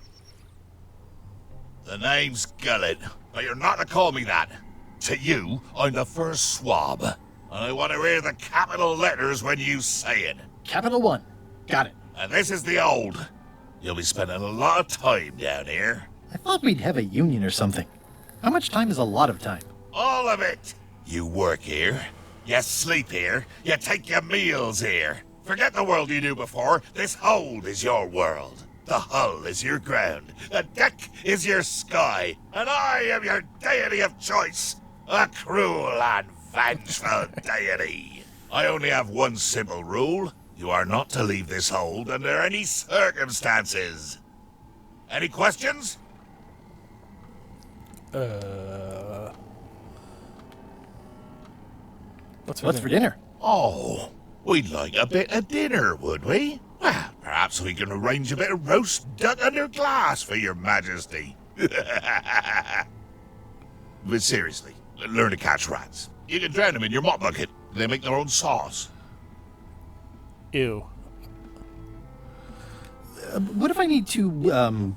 The name's Gullet, but you're not to call me that. To you, I'm the first swab, and I want to hear the capital letters when you say it. Capital 1. Got it. And this is the old. You'll be spending a lot of time down here. I thought we'd have a union or something. How much time is a lot of time? All of it. You work here, you sleep here, you take your meals here. Forget the world you knew before. This hold is your world. The hull is your ground, the deck is your sky, and I am your deity of choice, a cruel and vengeful deity. I only have one simple rule. You are not to leave this hold under any circumstances. Any questions? What's for dinner? Oh, we'd like a bit of dinner, would we? Well, perhaps we can arrange a bit of roast duck under glass for your majesty. But seriously, learn to catch rats. You can drown them in your mop bucket. They make their own sauce. Ew. What if I need to,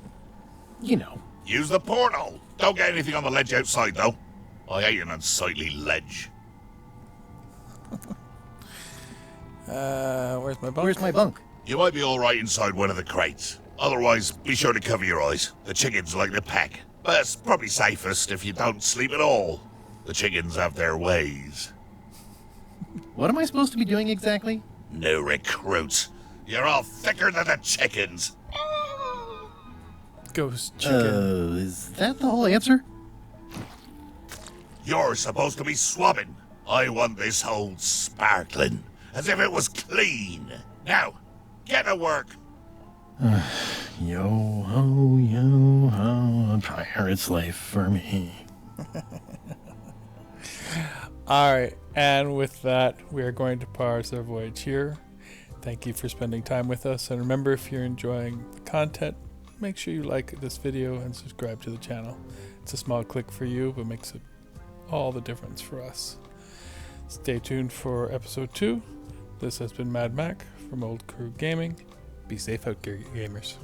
Use the portal. Don't get anything on the ledge outside, though. I hate an unsightly ledge. Where's my bunk? Where's my bunk? You might be all right inside one of the crates. Otherwise, be sure to cover your eyes. The chickens like to peck. But it's probably safest if you don't sleep at all. The chickens have their ways. What am I supposed to be doing exactly? New recruits. You're all thicker than the chickens. Ghost chicken. Is that the whole answer? You're supposed to be swabbing. I want this hold sparkling, as if it was clean. Now, get to work. Yo ho, a pirate's life for me. Alright, and with that, we are going to pause our voyage here. Thank you for spending time with us, and remember, if you're enjoying the content, make sure you like this video and subscribe to the channel. It's a small click for you, but makes it all the difference for us. Stay tuned for episode 2. This has been MadMac from OldCrewGaming. Be safe out, gamers.